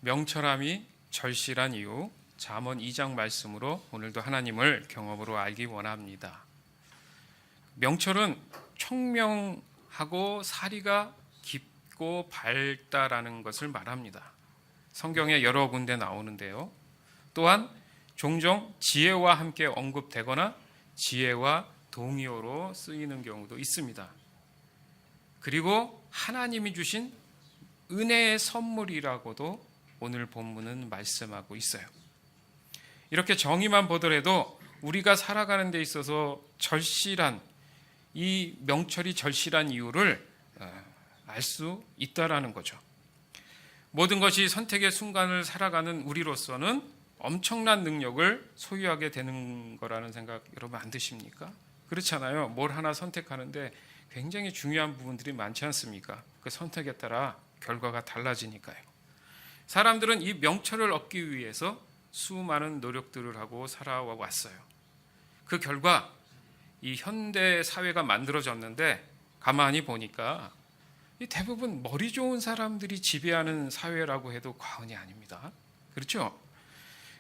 명철함이 절실한 이유, 잠언 2장 말씀으로 오늘도 하나님을 경험으로 알기 원합니다. 명철은 총명하고 사리가 깊고 밝다라는 것을 말합니다. 성경에 여러 군데 나오는데요. 또한 종종 지혜와 함께 언급되거나 지혜와 동의어로 쓰이는 경우도 있습니다. 그리고 하나님이 주신 은혜의 선물이라고도 오늘 본문은 말씀하고 있어요. 이렇게 정의만 보더라도 우리가 살아가는 데 있어서 절실한 이 명철이 절실한 이유를 알 수 있다라는 거죠. 모든 것이 선택의 순간을 살아가는 우리로서는 엄청난 능력을 소유하게 되는 거라는 생각 여러분 안 드십니까? 그렇잖아요. 뭘 하나 선택하는데 굉장히 중요한 부분들이 많지 않습니까? 그 선택에 따라 결과가 달라지니까요. 사람들은 이 명철을 얻기 위해서 수많은 노력들을 하고 살아왔어요. 그 결과 이 현대 사회가 만들어졌는데 가만히 보니까 대부분 머리 좋은 사람들이 지배하는 사회라고 해도 과언이 아닙니다. 그렇죠?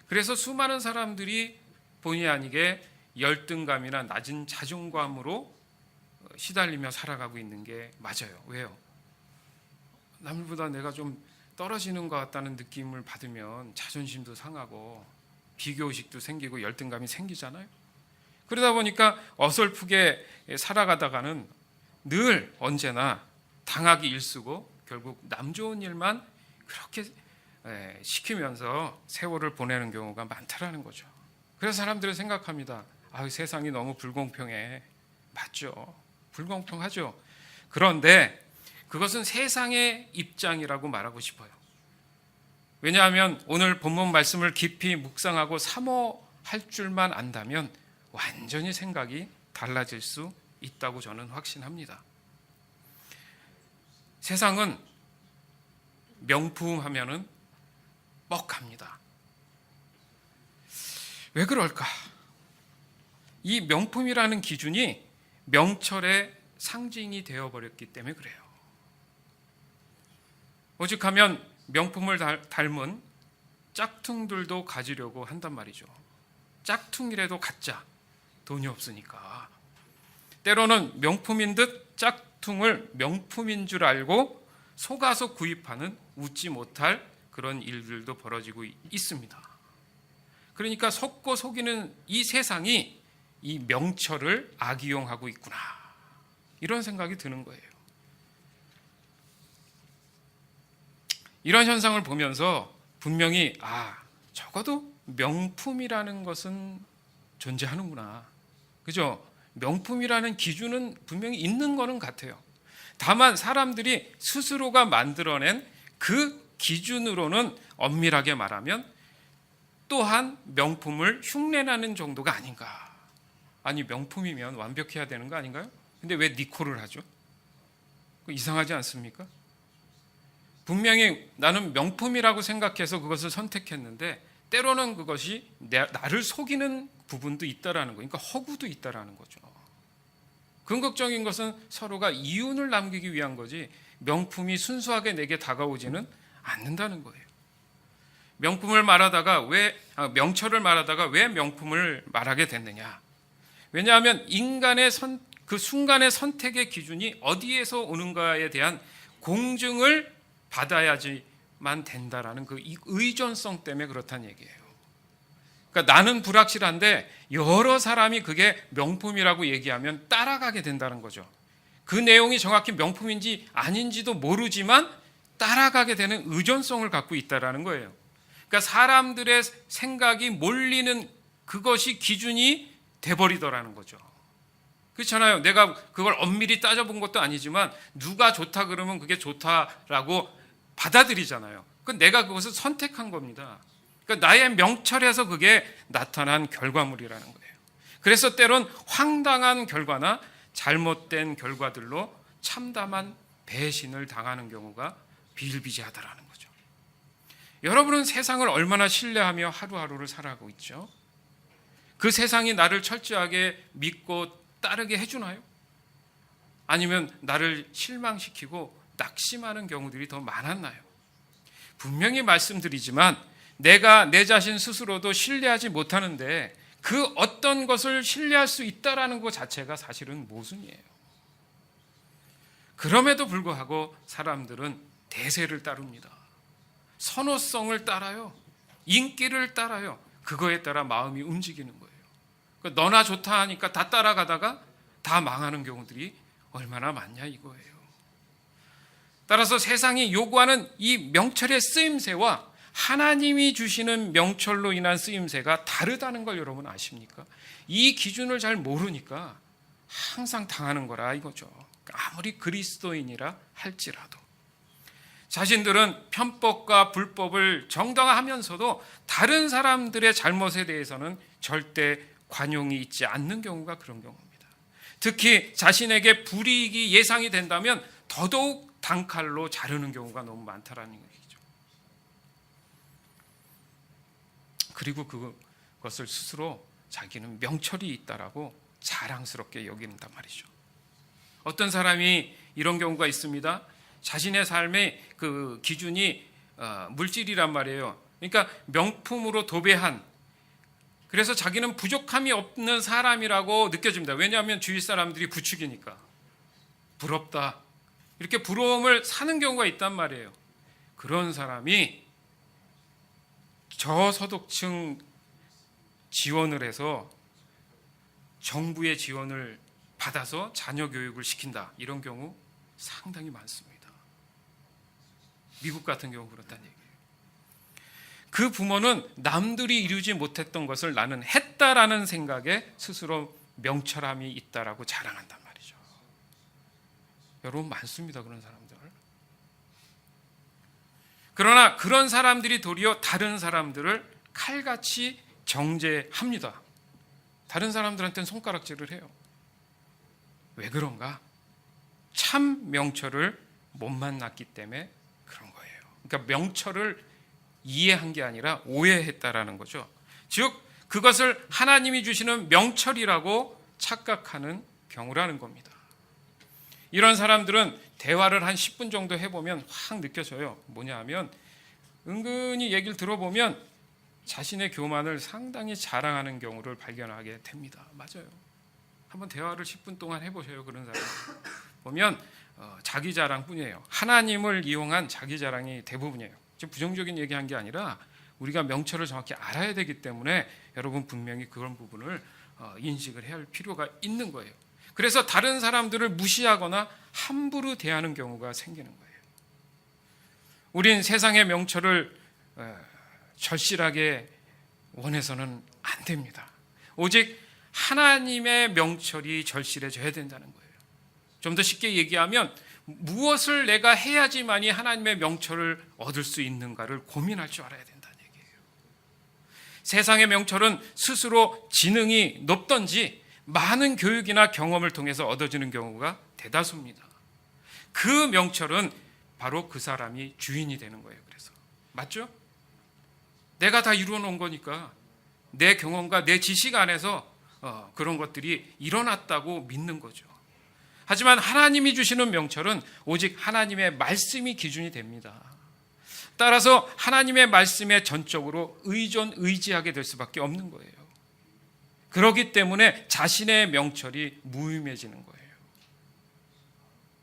그래서 수많은 사람들이 본의 아니게 열등감이나 낮은 자존감으로 시달리며 살아가고 있는 게 맞아요. 왜요? 남들보다 내가 좀 떨어지는 것 같다는 느낌을 받으면 자존심도 상하고 비교의식도 생기고 열등감이 생기잖아요. 그러다 보니까 어설프게 살아가다가는 늘 언제나 당하기 일쑤고 결국 남 좋은 일만 그렇게 시키면서 세월을 보내는 경우가 많다라는 거죠. 그래서 사람들은 생각합니다. 세상이 너무 불공평해. 맞죠. 불공평하죠. 그런데 그것은 세상의 입장이라고 말하고 싶어요. 왜냐하면 오늘 본문 말씀을 깊이 묵상하고 사모할 줄만 안다면 완전히 생각이 달라질 수 있다고 저는 확신합니다. 세상은 명품 하면은 뻑합니다. 왜 그럴까? 이 명품이라는 기준이 명철의 상징이 되어버렸기 때문에 그래요. 오죽하면 명품을 닮은 짝퉁들도 가지려고 한단 말이죠. 짝퉁이라도 가짜, 돈이 없으니까. 때로는 명품인 듯 짝퉁을 명품인 줄 알고 속아서 구입하는 웃지 못할 그런 일들도 벌어지고 있습니다. 그러니까 속고 속이는 이 세상이 이 명철을 악이용하고 있구나, 이런 생각이 드는 거예요. 이런 현상을 보면서 분명히 적어도 명품이라는 것은 존재하는구나. 그죠? 명품이라는 기준은 분명히 있는 거는 같아요. 다만 사람들이 스스로가 만들어낸 그 기준으로는 엄밀하게 말하면 또한 명품을 흉내내는 정도가 아닌가. 아니, 명품이면 완벽해야 되는 거 아닌가요? 근데 왜 니코를 하죠? 이상하지 않습니까? 분명히 나는 명품이라고 생각해서 그것을 선택했는데 때로는 그것이 나를 속이는 부분도 있다라는 거, 그러니까 허구도 있다라는 거죠. 궁극적인 것은 서로가 이윤을 남기기 위한 거지 명품이 순수하게 내게 다가오지는 않는다는 거예요. 명철을 말하다가 왜 명품을 말하게 됐느냐? 왜냐하면 인간의 그 순간의 선택의 기준이 어디에서 오는가에 대한 공증을 받아야지만 된다라는 그 의존성 때문에 그렇다는 얘기예요. 그러니까 나는 불확실한데 여러 사람이 그게 명품이라고 얘기하면 따라가게 된다는 거죠. 그 내용이 정확히 명품인지 아닌지도 모르지만 따라가게 되는 의존성을 갖고 있다라는 거예요. 그러니까 사람들의 생각이 몰리는 그것이 기준이 돼버리더라는 거죠. 그렇잖아요. 내가 그걸 엄밀히 따져본 것도 아니지만 누가 좋다 그러면 그게 좋다라고 받아들이잖아요. 내가 그것을 선택한 겁니다. 그러니까 나의 명철에서 그게 나타난 결과물이라는 거예요. 그래서 때론 황당한 결과나 잘못된 결과들로 참담한 배신을 당하는 경우가 비일비재하다라는 거죠. 여러분은 세상을 얼마나 신뢰하며 하루하루를 살아가고 있죠? 그 세상이 나를 철저하게 믿고 따르게 해주나요? 아니면 나를 실망시키고 낙심하는 경우들이 더 많았나요? 분명히 말씀드리지만 내가 내 자신 스스로도 신뢰하지 못하는데 그 어떤 것을 신뢰할 수 있다라는 것 자체가 사실은 모순이에요. 그럼에도 불구하고 사람들은 대세를 따릅니다. 선호성을 따라요. 인기를 따라요. 그거에 따라 마음이 움직이는 거예요. 그러니까 너나 좋다 하니까 다 따라가다가 다 망하는 경우들이 얼마나 많냐 이거예요. 따라서 세상이 요구하는 이 명철의 쓰임새와 하나님이 주시는 명철로 인한 쓰임새가 다르다는 걸 여러분 아십니까? 이 기준을 잘 모르니까 항상 당하는 거라 이거죠. 아무리 그리스도인이라 할지라도 자신들은 편법과 불법을 정당화하면서도 다른 사람들의 잘못에 대해서는 절대 관용이 있지 않는 경우가 그런 경우입니다. 특히 자신에게 불이익이 예상이 된다면 더더욱 단칼로 자르는 경우가 너무 많다라는 얘기죠. 그리고 그것을 스스로 자기는 명철이 있다라고 자랑스럽게 여긴단 말이죠. 어떤 사람이 이런 경우가 있습니다. 자신의 삶의 그 기준이 물질이란 말이에요. 그러니까 명품으로 도배한, 그래서 자기는 부족함이 없는 사람이라고 느껴집니다. 왜냐하면 주위 사람들이 부추기니까. 부럽다. 이렇게 부러움을 사는 경우가 있단 말이에요. 그런 사람이 저소득층 지원을 해서 정부의 지원을 받아서 자녀 교육을 시킨다. 이런 경우 상당히 많습니다. 미국 같은 경우 그렇다는 얘기예요. 그 부모는 남들이 이루지 못했던 것을 나는 했다라는 생각에 스스로 명철함이 있다라고 자랑한단 말이죠. 여러분 많습니다. 그런 사람들. 그러나 그런 사람들이 도리어 다른 사람들을 칼같이 정죄합니다. 다른 사람들한테는 손가락질을 해요. 왜 그런가? 참 명철을 못 만났기 때문에 그런 거예요. 그러니까 명철을 이해한 게 아니라 오해했다라는 거죠. 즉 그것을 하나님이 주시는 명철이라고 착각하는 경우라는 겁니다. 이런 사람들은 대화를 한 10분 정도 해보면 확 느껴져요. 뭐냐 하면 은근히 얘기를 들어보면 자신의 교만을 상당히 자랑하는 경우를 발견하게 됩니다. 맞아요. 한번 대화를 10분 동안 해보셔요. 그런 사람 보면 자기 자랑뿐이에요. 하나님을 이용한 자기 자랑이 대부분이에요. 지금 부정적인 얘기한 게 아니라 우리가 명철을 정확히 알아야 되기 때문에 여러분 분명히 그런 부분을 인식을 해야 할 필요가 있는 거예요. 그래서 다른 사람들을 무시하거나 함부로 대하는 경우가 생기는 거예요. 우린 세상의 명철을 절실하게 원해서는 안 됩니다. 오직 하나님의 명철이 절실해져야 된다는 거예요. 좀 더 쉽게 얘기하면 무엇을 내가 해야지만이 하나님의 명철을 얻을 수 있는가를 고민할 줄 알아야 된다는 얘기예요. 세상의 명철은 스스로 지능이 높던지 많은 교육이나 경험을 통해서 얻어지는 경우가 대다수입니다. 그 명철은 바로 그 사람이 주인이 되는 거예요. 그래서 맞죠? 내가 다 이루어 놓은 거니까 내 경험과 내 지식 안에서 그런 것들이 일어났다고 믿는 거죠. 하지만 하나님이 주시는 명철은 오직 하나님의 말씀이 기준이 됩니다. 따라서 하나님의 말씀에 전적으로 의지하게 될 수밖에 없는 거예요. 그렇기 때문에 자신의 명철이 무의미해지는 거예요.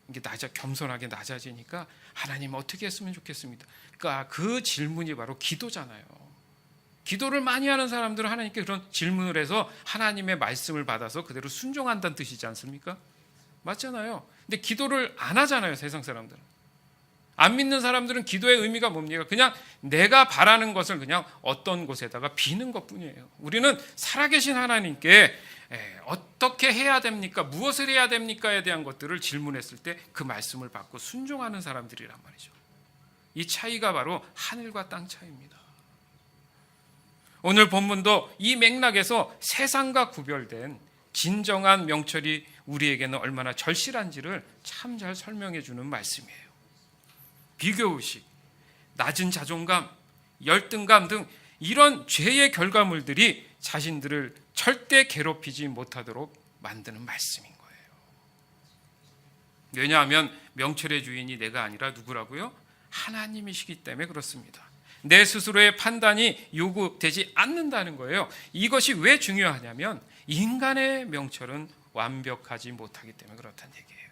이게 겸손하게 낮아지니까 하나님 어떻게 했으면 좋겠습니다. 그러니까 그 질문이 바로 기도잖아요. 기도를 많이 하는 사람들은 하나님께 그런 질문을 해서 하나님의 말씀을 받아서 그대로 순종한다는 뜻이지 않습니까? 맞잖아요. 근데 기도를 안 하잖아요. 세상 사람들은. 안 믿는 사람들은 기도의 의미가 뭡니까? 그냥 내가 바라는 것을 그냥 어떤 곳에다가 비는 것뿐이에요. 우리는 살아계신 하나님께 어떻게 해야 됩니까? 무엇을 해야 됩니까에 대한 것들을 질문했을 때 그 말씀을 받고 순종하는 사람들이란 말이죠. 이 차이가 바로 하늘과 땅 차이입니다. 오늘 본문도 이 맥락에서 세상과 구별된 진정한 명철이 우리에게는 얼마나 절실한지를 참 잘 설명해 주는 말씀이에요. 비교의식, 낮은 자존감, 열등감 등 이런 죄의 결과물들이 자신들을 절대 괴롭히지 못하도록 만드는 말씀인 거예요. 왜냐하면 명철의 주인이 내가 아니라 누구라고요? 하나님이시기 때문에 그렇습니다. 내 스스로의 판단이 요구되지 않는다는 거예요. 이것이 왜 중요하냐면 인간의 명철은 완벽하지 못하기 때문에 그렇다는 얘기예요.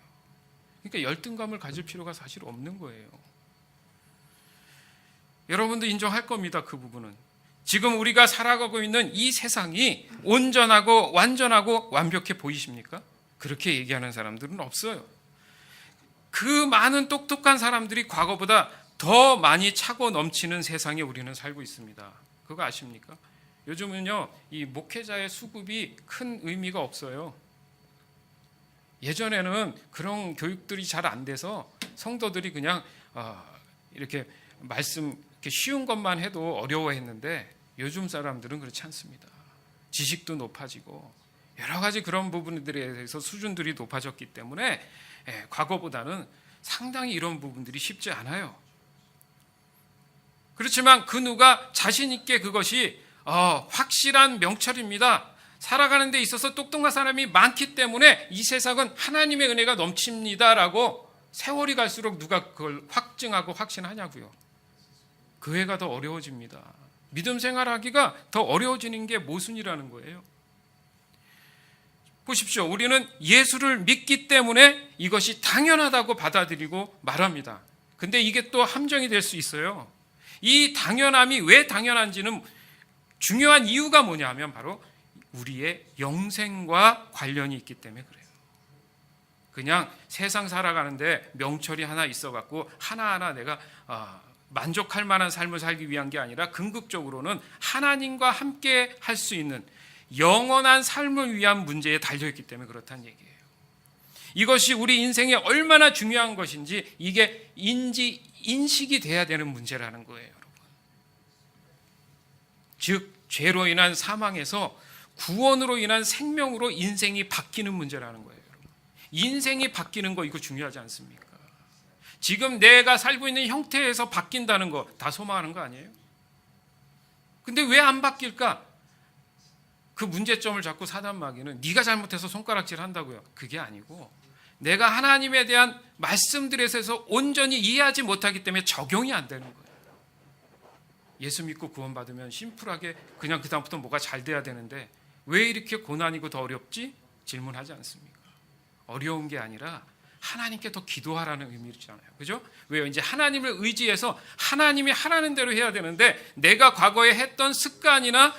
그러니까 열등감을 가질 필요가 사실 없는 거예요. 여러분도 인정할 겁니다. 그 부분은. 지금 우리가 살아가고 있는 이 세상이 온전하고 완전하고 완벽해 보이십니까? 그렇게 얘기하는 사람들은 없어요. 그 많은 똑똑한 사람들이 과거보다 더 많이 차고 넘치는 세상에 우리는 살고 있습니다. 그거 아십니까? 요즘은요, 이 목회자의 수급이 큰 의미가 없어요. 예전에는 그런 교육들이 잘 안 돼서 성도들이 그냥 이렇게 말씀 이렇게 쉬운 것만 해도 어려워했는데 요즘 사람들은 그렇지 않습니다. 지식도 높아지고 여러 가지 그런 부분들에 대해서 수준들이 높아졌기 때문에 과거보다는 상당히 이런 부분들이 쉽지 않아요. 그렇지만 그 누가 자신 있게 그것이 확실한 명철입니다. 살아가는 데 있어서 똑똑한 사람이 많기 때문에 이 세상은 하나님의 은혜가 넘칩니다라고 세월이 갈수록 누가 그걸 확증하고 확신하냐고요. 그 해가 더 어려워집니다. 믿음 생활하기가 더 어려워지는 게 모순이라는 거예요. 보십시오. 우리는 예수를 믿기 때문에 이것이 당연하다고 받아들이고 말합니다. 근데 이게 또 함정이 될 수 있어요. 이 당연함이 왜 당연한지는 중요한 이유가 뭐냐면 바로 우리의 영생과 관련이 있기 때문에 그래요. 그냥 세상 살아가는데 명철이 하나 있어갖고 하나하나 내가 만족할 만한 삶을 살기 위한 게 아니라 궁극적으로는 하나님과 함께 할 수 있는 영원한 삶을 위한 문제에 달려있기 때문에 그렇다는 얘기예요. 이것이 우리 인생에 얼마나 중요한 것인지 이게 인식이 돼야 되는 문제라는 거예요, 여러분. 즉 죄로 인한 사망에서 구원으로 인한 생명으로 인생이 바뀌는 문제라는 거예요, 여러분. 인생이 바뀌는 거 이거 중요하지 않습니까? 지금 내가 살고 있는 형태에서 바뀐다는 거 다 소망하는 거 아니에요? 근데 왜 안 바뀔까? 그 문제점을 자꾸 사단마귀는 네가 잘못해서 손가락질 한다고요. 그게 아니고 내가 하나님에 대한 말씀들에 있어서 온전히 이해하지 못하기 때문에 적용이 안 되는 거예요. 예수 믿고 구원받으면 심플하게 그냥 그다음부터 뭐가 잘 돼야 되는데 왜 이렇게 고난이고 더 어렵지? 질문하지 않습니까? 어려운 게 아니라 하나님께 더 기도하라는 의미잖아요. 그죠? 왜요? 이제 하나님을 의지해서 하나님이 하라는 대로 해야 되는데 내가 과거에 했던 습관이나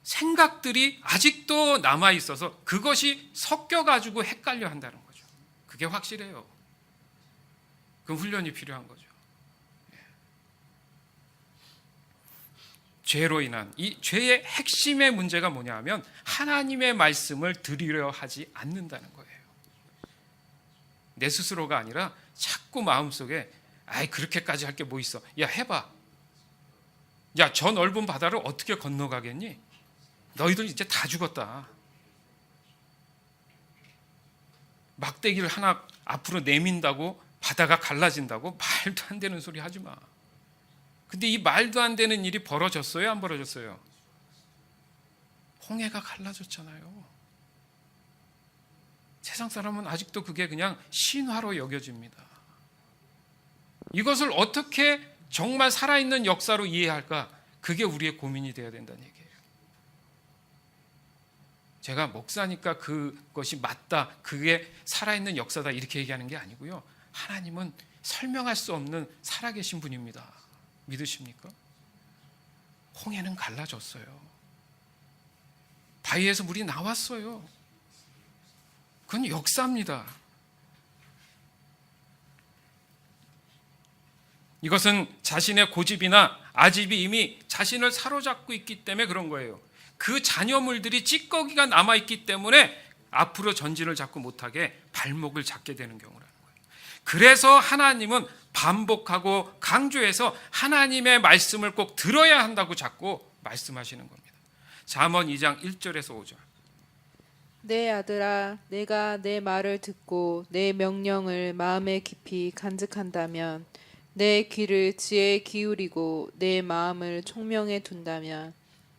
생각들이 아직도 남아 있어서 그것이 섞여가지고 헷갈려 한다는 거죠. 그게 확실해요. 그 훈련이 필요한 거죠. 죄로 인한 이 죄의 핵심의 문제가 뭐냐 하면 하나님의 말씀을 들으려 하지 않는다는 거예요. 내 스스로가 아니라 자꾸 마음속에 그렇게까지 할 게 뭐 있어. 야, 해봐. 야, 저 넓은 바다를 어떻게 건너가겠니? 너희들 이제 다 죽었다. 막대기를 하나 앞으로 내민다고 바다가 갈라진다고? 말도 안 되는 소리 하지 마. 근데 이 말도 안 되는 일이 벌어졌어요? 안 벌어졌어요? 홍해가 갈라졌잖아요. 세상 사람은 아직도 그게 그냥 신화로 여겨집니다. 이것을 어떻게 정말 살아있는 역사로 이해할까? 그게 우리의 고민이 되어야 된다는 얘기예요. 제가 목사니까 그것이 맞다, 그게 살아있는 역사다 이렇게 얘기하는 게 아니고요. 하나님은 설명할 수 없는 살아계신 분입니다. 믿으십니까? 홍해는 갈라졌어요. 바위에서 물이 나왔어요. 그건 역사입니다. 이것은 자신의 고집이나 아집이 이미 자신을 사로잡고 있기 때문에 그런 거예요. 그 잔여물들이 찌꺼기가 남아있기 때문에 앞으로 전진을 자꾸 못하게 발목을 잡게 되는 경우라는 거예요. 그래서 하나님은 반복하고 강조해서 하나님의 말씀을 꼭 들어야 한다고 자꾸 말씀하시는 겁니다. 잠언 2장 1절에서 5절. 내 아들아, 내가 내 말을 듣고 내 명령을 마음에 깊이 간직한다면, 내 귀를 지혜에 기울이고 내 마음을 총명에 둔다면,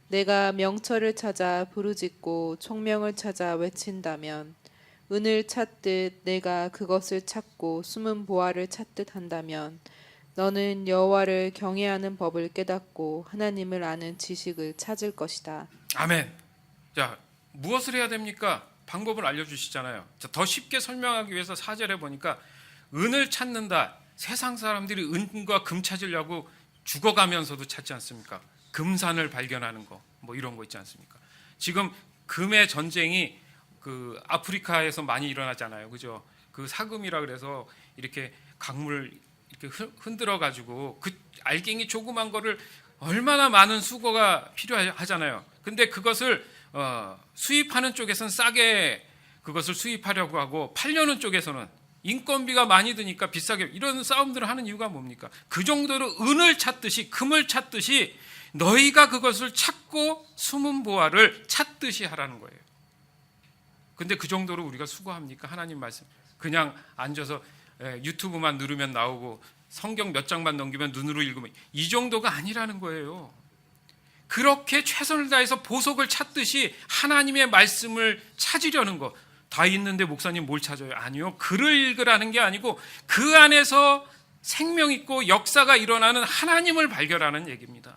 내가 명철을 찾아 부르짖고 총명을 찾아 외친다면, 은을 찾듯 내가 그것을 찾고 숨은 보화를 찾듯 한다면, 너는 여호와를 경외하는 법을 깨닫고 하나님을 아는 지식을 찾을 것이다. 아멘. 자, 무엇을 해야 됩니까? 방법을 알려주시잖아요. 자, 더 쉽게 설명하기 위해서 4절에 보니까 은을 찾는다. 세상 사람들이 은과 금 찾으려고 죽어가면서도 찾지 않습니까? 금산을 발견하는 거, 뭐 이런 거 있지 않습니까? 지금 금의 전쟁이 그 아프리카에서 많이 일어나잖아요, 그죠? 그 사금이라 그래서 이렇게 강물 이렇게 흔들어 가지고 그 알갱이 조그만 거를 얼마나 많은 수고가 필요하잖아요. 근데 그것을 수입하는 쪽에서는 싸게 그것을 수입하려고 하고 팔려는 쪽에서는 인건비가 많이 드니까 비싸게 이런 싸움들을 하는 이유가 뭡니까? 그 정도로 은을 찾듯이 금을 찾듯이 너희가 그것을 찾고 숨은 보화를 찾듯이 하라는 거예요. 근데 그 정도로 우리가 수고합니까? 하나님 말씀 그냥 앉아서 유튜브만 누르면 나오고 성경 몇 장만 넘기면 눈으로 읽으면 이 정도가 아니라는 거예요. 그렇게 최선을 다해서 보석을 찾듯이 하나님의 말씀을 찾으려는 거. 다 있는데 목사님 뭘 찾아요? 아니요. 글을 읽으라는 게 아니고 그 안에서 생명 있고 역사가 일어나는 하나님을 발견하는 얘기입니다.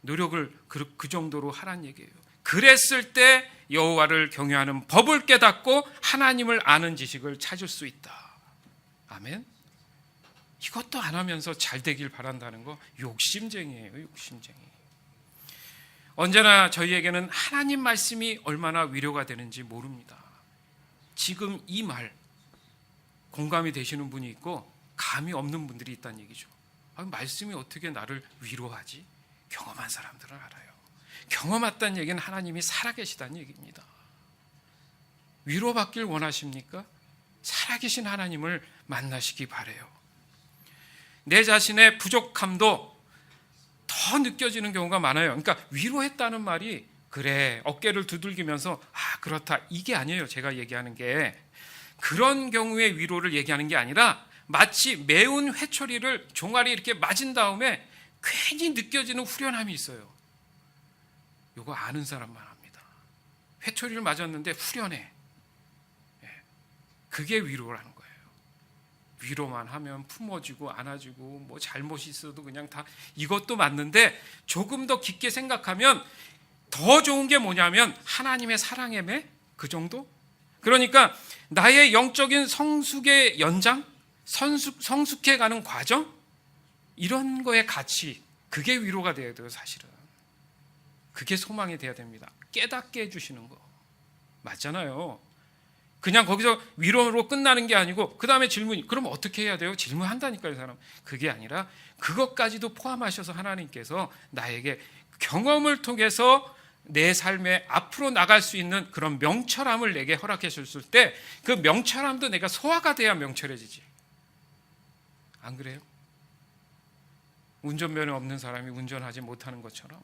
노력을 그 정도로 하라는 얘기예요. 그랬을 때 여호와를 경외하는 법을 깨닫고 하나님을 아는 지식을 찾을 수 있다. 아멘. 이것도 안 하면서 잘 되길 바란다는 거 욕심쟁이에요. 욕심쟁이. 언제나 저희에게는 하나님 말씀이 얼마나 위로가 되는지 모릅니다. 지금 이 말 공감이 되시는 분이 있고 감이 없는 분들이 있다는 얘기죠. 말씀이 어떻게 나를 위로하지? 경험한 사람들은 알아요. 경험했다는 얘기는 하나님이 살아계시다는 얘기입니다. 위로받길 원하십니까? 살아계신 하나님을 만나시기 바라요. 내 자신의 부족함도 더 느껴지는 경우가 많아요. 그러니까 위로했다는 말이 그래 어깨를 두들기면서 그렇다 이게 아니에요. 제가 얘기하는 게 그런 경우의 위로를 얘기하는 게 아니라 마치 매운 회초리를 종아리 이렇게 맞은 다음에 괜히 느껴지는 후련함이 있어요. 이거 아는 사람만 합니다. 회초리를 맞았는데 후련해. 그게 위로라는 거예요. 위로만 하면 품어주고 안아주고 뭐 잘못이 있어도 그냥 다 이것도 맞는데 조금 더 깊게 생각하면 더 좋은 게 뭐냐면 하나님의 사랑의 매? 그 정도? 그러니까 나의 영적인 성숙의 연장? 성숙해가는 과정? 이런 거의 가치 그게 위로가 돼야 돼요. 사실은 그게 소망이 돼야 됩니다. 깨닫게 해주시는 거 맞잖아요. 그냥 거기서 위로로 끝나는 게 아니고 그 다음에 질문이 그럼 어떻게 해야 돼요? 질문한다니까요. 이 사람 그게 아니라 그것까지도 포함하셔서 하나님께서 나에게 경험을 통해서 내 삶에 앞으로 나갈 수 있는 그런 명철함을 내게 허락해 줬을 때 그 명철함도 내가 소화가 돼야 명철해지지. 안 그래요? 운전면허 없는 사람이 운전하지 못하는 것처럼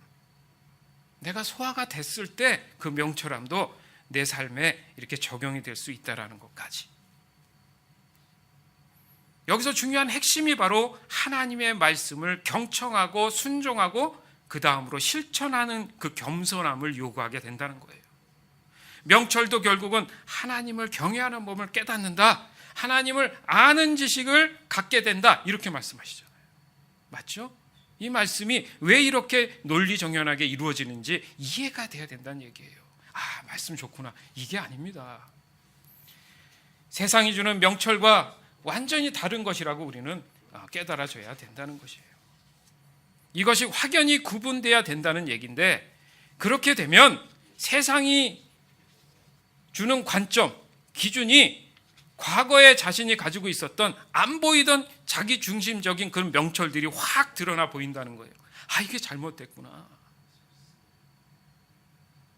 내가 소화가 됐을 때 그 명철함도 내 삶에 이렇게 적용이 될 수 있다는 것까지. 여기서 중요한 핵심이 바로 하나님의 말씀을 경청하고 순종하고 그 다음으로 실천하는 그 겸손함을 요구하게 된다는 거예요. 명철도 결국은 하나님을 경외하는 법을 깨닫는다. 하나님을 아는 지식을 갖게 된다. 이렇게 말씀하시잖아요. 맞죠? 이 말씀이 왜 이렇게 논리정연하게 이루어지는지 이해가 돼야 된다는 얘기예요. 말씀 좋구나. 이게 아닙니다. 세상이 주는 명철과 완전히 다른 것이라고 우리는 깨달아줘야 된다는 것이에요. 이것이 확연히 구분돼야 된다는 얘기인데 그렇게 되면 세상이 주는 관점, 기준이 과거에 자신이 가지고 있었던 안 보이던 자기 중심적인 그런 명철들이 확 드러나 보인다는 거예요. 이게 잘못됐구나.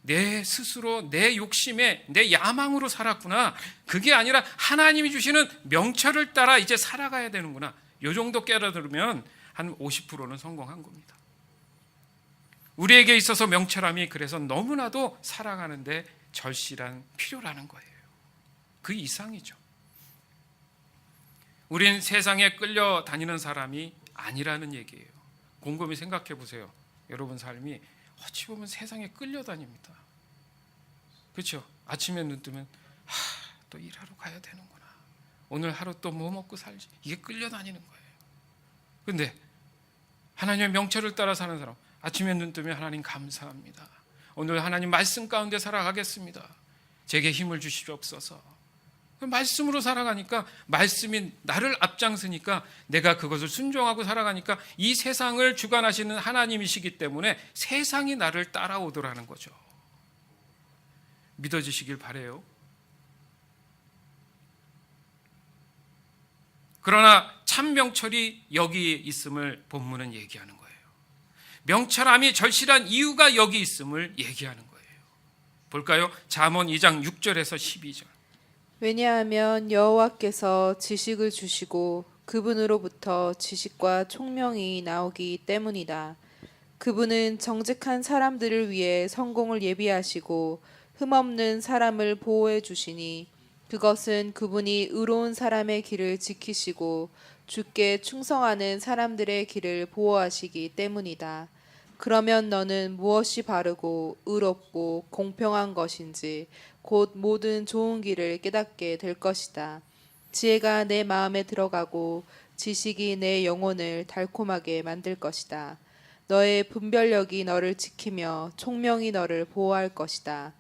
내 스스로 내 욕심에 내 야망으로 살았구나. 그게 아니라 하나님이 주시는 명철을 따라 이제 살아가야 되는구나. 이 정도 깨달으면 한 50%는 성공한 겁니다. 우리에게 있어서 명철함이 그래서 너무나도 살아가는데 절실한 필요라는 거예요. 그 이상이죠. 우린 세상에 끌려다니는 사람이 아니라는 얘기예요. 곰곰이 생각해 보세요. 여러분 삶이 어찌 보면 세상에 끌려다닙니다. 그렇죠? 아침에 눈 뜨면 또 일하러 가야 되는구나. 오늘 하루 또 뭐 먹고 살지. 이게 끌려다니는 거예요. 근데 하나님의 명철을 따라 사는 사람, 아침에 눈 뜨면 하나님 감사합니다. 오늘 하나님 말씀 가운데 살아가겠습니다. 제게 힘을 주시옵소서. 말씀으로 살아가니까, 말씀이 나를 앞장서니까, 내가 그것을 순종하고 살아가니까 이 세상을 주관하시는 하나님이시기 때문에 세상이 나를 따라오더라는 거죠. 믿어지시길 바라요. 그러나 참 명철이 여기 있음을 본문은 얘기하는 거예요. 명철함이 절실한 이유가 여기 있음을 얘기하는 거예요. 볼까요? 잠언 2장 6절에서 12절. 왜냐하면 여호와께서 지식을 주시고 그분으로부터 지식과 총명이 나오기 때문이다. 그분은 정직한 사람들을 위해 성공을 예비하시고 흠없는 사람을 보호해 주시니 그것은 그분이 의로운 사람의 길을 지키시고 주께 충성하는 사람들의 길을 보호하시기 때문이다. 그러면 너는 무엇이 바르고 의롭고 공평한 것인지 곧 모든 좋은 길을 깨닫게 될 것이다. 지혜가 내 마음에 들어가고 지식이 내 영혼을 달콤하게 만들 것이다. 너의 분별력이 너를 지키며 총명이 너를 보호할 것이다.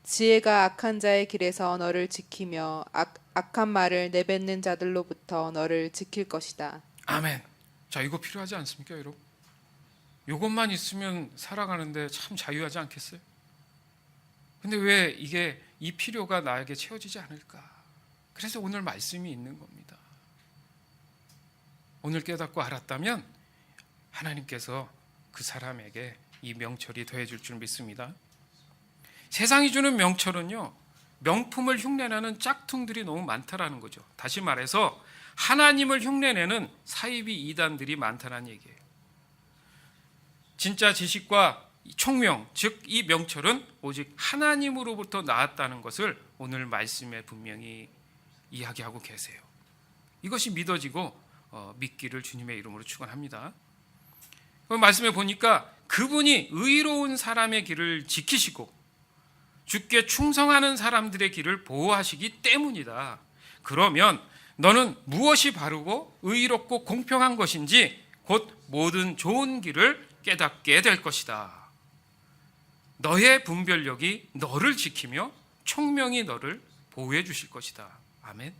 지혜가 악한 자의 길에서 너를 지키며 악한 말을 내뱉는 자들로부터 너를 지킬 것이다. 아멘. 자, 이거 필요하지 않습니까, 여러분? 이것만 있으면 살아가는데 참 자유하지 않겠어요? 근데 왜 이 필요가 나에게 채워지지 않을까? 그래서 오늘 말씀이 있는 겁니다. 오늘 깨닫고 알았다면 하나님께서 그 사람에게 이 명철이 더해줄 줄 믿습니다. 세상이 주는 명철은요, 명품을 흉내내는 짝퉁들이 너무 많다라는 거죠. 다시 말해서 하나님을 흉내내는 사이비 이단들이 많다는 얘기예요. 진짜 지식과 총명, 즉 이 명철은 오직 하나님으로부터 나왔다는 것을 오늘 말씀에 분명히 이야기하고 계세요. 이것이 믿어지고 믿기를 주님의 이름으로 축원합니다. 그 말씀에 보니까 그분이 의로운 사람의 길을 지키시고 주께 충성하는 사람들의 길을 보호하시기 때문이다. 그러면 너는 무엇이 바르고 의롭고 공평한 것인지 곧 모든 좋은 길을 깨닫게 될 것이다. 너의 분별력이 너를 지키며 총명이 너를 보호해 주실 것이다. 아멘.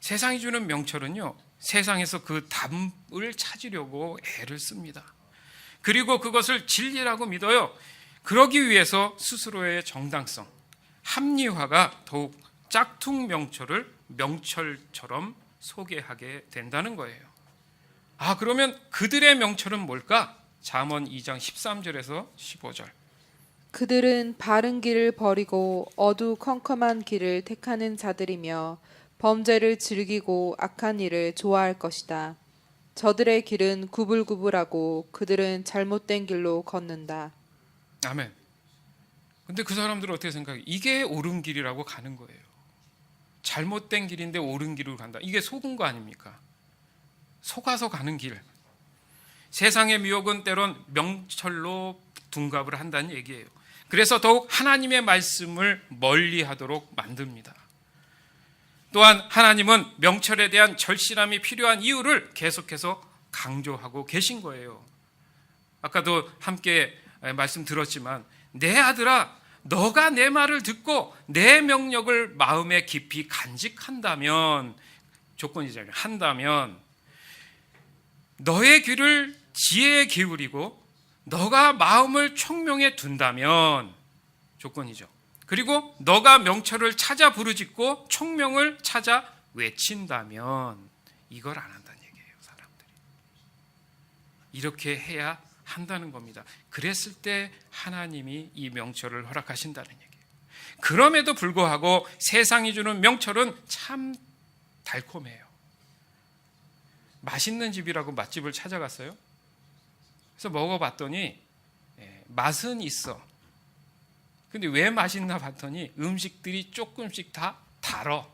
세상이 주는 명철은요, 세상에서 그 답을 찾으려고 애를 씁니다. 그리고 그것을 진리라고 믿어요. 그러기 위해서 스스로의 정당성, 합리화가 더욱 짝퉁 명철을 명철처럼 소개하게 된다는 거예요. 아, 그러면 그들의 명철은 뭘까? 잠언 2장 13절에서 15절. 그들은 바른 길을 버리고 어두컴컴한 길을 택하는 자들이며 범죄를 즐기고 악한 일을 좋아할 것이다. 저들의 길은 구불구불하고 그들은 잘못된 길로 걷는다. 아멘. 근데 그 사람들은 어떻게 생각해요? 이게 옳은 길이라고 가는 거예요. 잘못된 길인데 옳은 길로 간다. 이게 속은 거 아닙니까? 속아서 가는 길. 세상의 미혹은 때론 명철로 둔갑을 한다는 얘기예요. 그래서 더욱 하나님의 말씀을 멀리하도록 만듭니다. 또한 하나님은 명철에 대한 절실함이 필요한 이유를 계속해서 강조하고 계신 거예요. 아까도 함께 말씀 들었지만 내 아들아 너가 내 말을 듣고 내 명령을 마음에 깊이 간직한다면, 조건이잖아요. 한다면 너의 귀를 지혜에 기울이고 너가 마음을 총명에 둔다면, 조건이죠. 그리고 너가 명철을 찾아 부르짖고 총명을 찾아 외친다면, 이걸 안 한다는 얘기예요. 사람들이 이렇게 해야 한다는 겁니다. 그랬을 때 하나님이 이 명철을 허락하신다는 얘기예요. 그럼에도 불구하고 세상이 주는 명철은 참 달콤해요. 맛있는 집이라고 맛집을 찾아갔어요. 그래서 먹어봤더니 맛은 있어. 근데 왜 맛있나 봤더니 음식들이 조금씩 다 달어.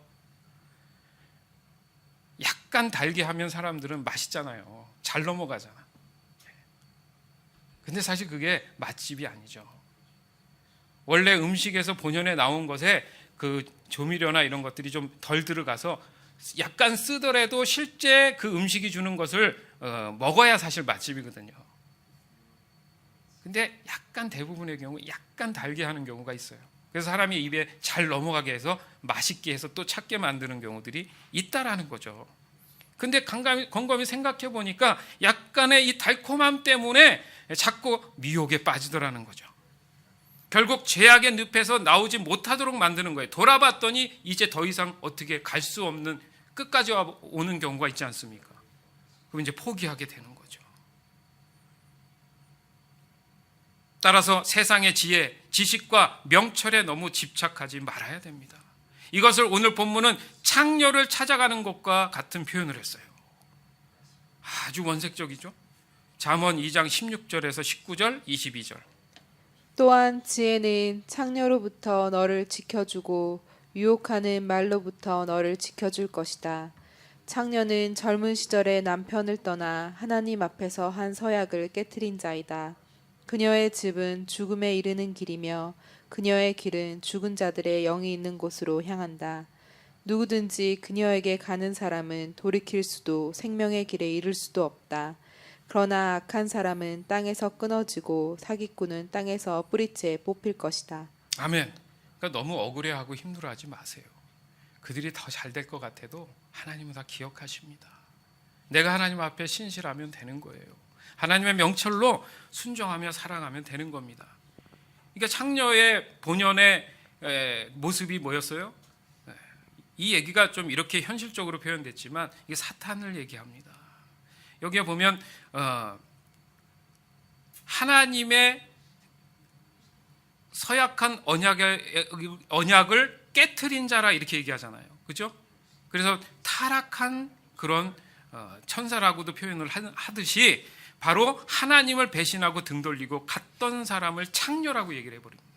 약간 달게 하면 사람들은 맛있잖아요. 잘 넘어가잖아. 근데 사실 그게 맛집이 아니죠. 원래 음식에서 본연에 나온 것에 그 조미료나 이런 것들이 좀 덜 들어가서 약간 쓰더라도 실제 그 음식이 주는 것을 먹어야 사실 맛집이거든요. 근데 약간 대부분의 경우 약간 달게 하는 경우가 있어요. 그래서 사람이 입에 잘 넘어가게 해서 맛있게 해서 또 찾게 만드는 경우들이 있다라는 거죠. 근데 곰곰이 생각해 보니까 약간의 이 달콤함 때문에 자꾸 미혹에 빠지더라는 거죠. 결국 죄악의 늪에서 나오지 못하도록 만드는 거예요. 돌아봤더니 이제 더 이상 어떻게 갈 수 없는 끝까지 오는 경우가 있지 않습니까? 그럼 이제 포기하게 되는 거죠. 따라서 세상의 지혜, 지식과 명철에 너무 집착하지 말아야 됩니다. 이것을 오늘 본문은 창녀를 찾아가는 것과 같은 표현을 했어요. 아주 원색적이죠. 잠언 2장 16절에서 19절, 22절. 또한 지혜는 창녀로부터 너를 지켜주고 유혹하는 말로부터 너를 지켜줄 것이다. 창녀는 젊은 시절에 남편을 떠나 하나님 앞에서 한 서약을 깨트린 자이다. 그녀의 집은 죽음에 이르는 길이며 그녀의 길은 죽은 자들의 영이 있는 곳으로 향한다. 누구든지 그녀에게 가는 사람은 돌이킬 수도 생명의 길에 이를 수도 없다. 그러나 악한 사람은 땅에서 끊어지고 사기꾼은 땅에서 뿌리째 뽑힐 것이다. 아멘. 그러니까 너무 억울해하고 힘들어하지 마세요. 그들이 더 잘 될 것 같아도 하나님은 다 기억하십니다. 내가 하나님 앞에 신실하면 되는 거예요. 하나님의 명철로 순종하며 사랑하면 되는 겁니다. 그러니까 창녀의 본연의 모습이 뭐였어요? 이 얘기가 좀 이렇게 현실적으로 표현됐지만 이게 사탄을 얘기합니다. 여기에 보면 하나님의 서약한 언약을 깨트린 자라 이렇게 얘기하잖아요. 그렇죠? 그래서 타락한 그런 천사라고도 표현을 하듯이 바로 하나님을 배신하고 등 돌리고 갔던 사람을 창녀라고 얘기를 해버립니다.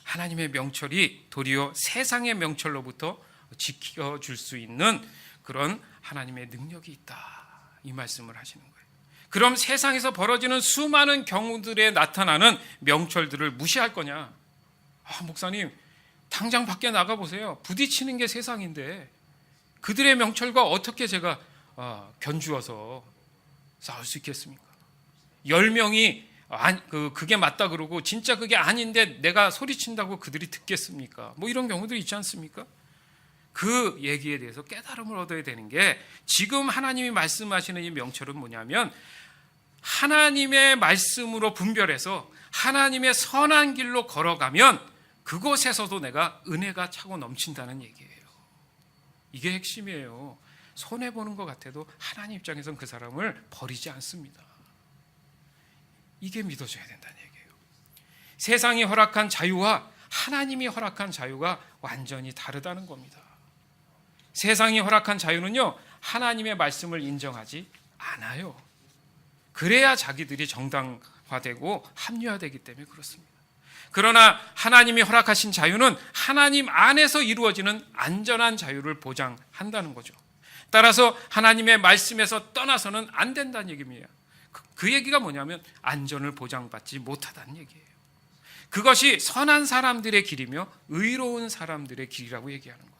하나님의 명철이 도리어 세상의 명철로부터 지켜줄 수 있는 그런 하나님의 능력이 있다, 이 말씀을 하시는 거예요. 그럼 세상에서 벌어지는 수많은 경우들에 나타나는 명철들을 무시할 거냐? 목사님, 당장 밖에 나가보세요. 부딪히는 게 세상인데 그들의 명철과 어떻게 제가 견주어서 싸울 수 있겠습니까? 10명이 그게 맞다 그러고 진짜 그게 아닌데 내가 소리친다고 그들이 듣겠습니까? 뭐 이런 경우도 있지 않습니까? 그 얘기에 대해서 깨달음을 얻어야 되는 게, 지금 하나님이 말씀하시는 이 명철은 뭐냐면 하나님의 말씀으로 분별해서 하나님의 선한 길로 걸어가면 그곳에서도 내가 은혜가 차고 넘친다는 얘기예요. 이게 핵심이에요. 손해보는 것 같아도 하나님 입장에서는 그 사람을 버리지 않습니다. 이게 믿어져야 된다는 얘기예요. 세상이 허락한 자유와 하나님이 허락한 자유가 완전히 다르다는 겁니다. 세상이 허락한 자유는요, 하나님의 말씀을 인정하지 않아요. 그래야 자기들이 정당화되고 합리화되기 때문에 그렇습니다. 그러나 하나님이 허락하신 자유는 하나님 안에서 이루어지는 안전한 자유를 보장한다는 거죠. 따라서 하나님의 말씀에서 떠나서는 안 된다는 얘기입니다. 그 얘기가 뭐냐면 안전을 보장받지 못하다는 얘기예요. 그것이 선한 사람들의 길이며 의로운 사람들의 길이라고 얘기하는 거예요.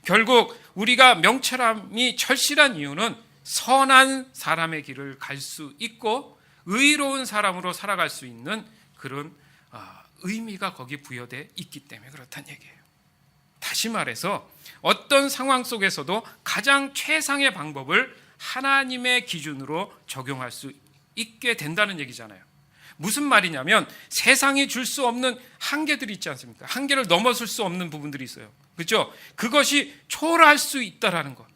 결국 우리가 명철함이 철실한 이유는 선한 사람의 길을 갈 수 있고 의로운 사람으로 살아갈 수 있는 그런 의미가 거기 부여되어 있기 때문에 그렇다는 얘기예요. 다시 말해서 어떤 상황 속에서도 가장 최상의 방법을 하나님의 기준으로 적용할 수 있게 된다는 얘기잖아요. 무슨 말이냐면 세상이 줄 수 없는 한계들이 있지 않습니까? 한계를 넘어설 수 없는 부분들이 있어요. 그렇죠? 그것이 초월할 수 있다라는 것.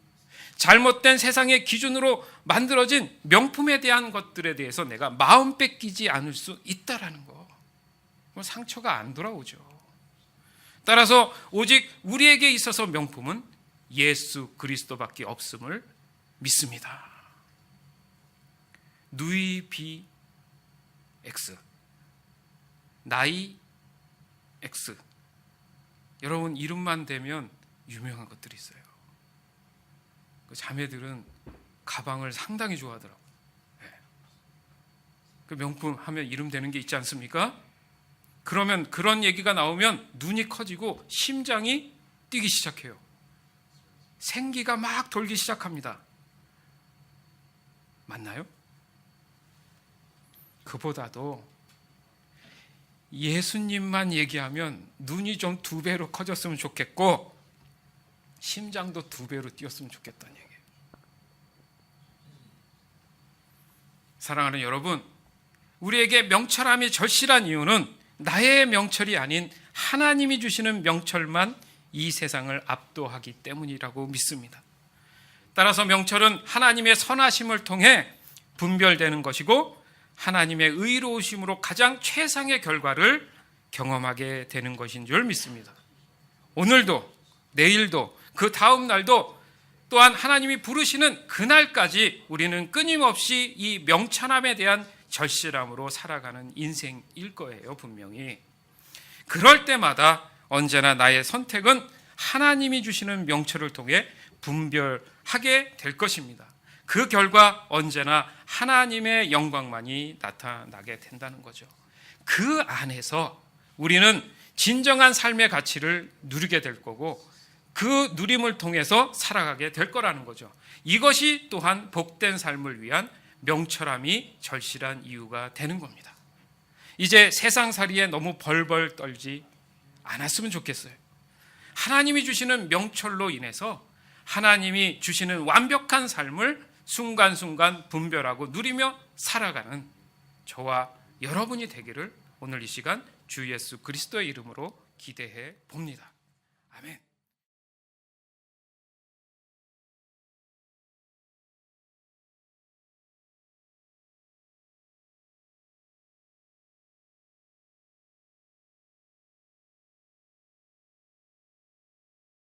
잘못된 세상의 기준으로 만들어진 명품에 대한 것들에 대해서 내가 마음 뺏기지 않을 수 있다라는 거. 그럼 상처가 안 돌아오죠. 따라서 오직 우리에게 있어서 명품은 예수 그리스도밖에 없음을 믿습니다. 누이 비 X, 나이 X. 여러분 이름만 대면 유명한 것들이 있어요. 그 자매들은 가방을 상당히 좋아하더라고요. 네. 그 명품 하면 이름 되는 게 있지 않습니까? 그러면 그런 얘기가 나오면 눈이 커지고 심장이 뛰기 시작해요. 생기가 막 돌기 시작합니다. 맞나요? 그보다도 예수님만 얘기하면 눈이 좀 2배로 커졌으면 좋겠고 심장도 2배로 뛰었으면 좋겠다는 얘기예요. 사랑하는 여러분, 우리에게 명철함이 절실한 이유는 나의 명철이 아닌 하나님이 주시는 명철만 이 세상을 압도하기 때문이라고 믿습니다. 따라서 명철은 하나님의 선하심을 통해 분별되는 것이고 하나님의 의로우심으로 가장 최상의 결과를 경험하게 되는 것인 줄 믿습니다. 오늘도 내일도 그 다음 날도 또한 하나님이 부르시는 그날까지 우리는 끊임없이 이 명철함에 대한 절실함으로 살아가는 인생일 거예요. 분명히 그럴 때마다 언제나 나의 선택은 하나님이 주시는 명철을 통해 분별하게 될 것입니다. 그 결과 언제나 하나님의 영광만이 나타나게 된다는 거죠. 그 안에서 우리는 진정한 삶의 가치를 누리게 될 거고 그 누림을 통해서 살아가게 될 거라는 거죠. 이것이 또한 복된 삶을 위한 명철함이 절실한 이유가 되는 겁니다. 이제 세상살이에 너무 벌벌 떨지 않았으면 좋겠어요. 하나님이 주시는 명철로 인해서 하나님이 주시는 완벽한 삶을 순간순간 분별하고 누리며 살아가는 저와 여러분이 되기를 오늘 이 시간 주 예수 그리스도의 이름으로 기대해 봅니다. 아멘.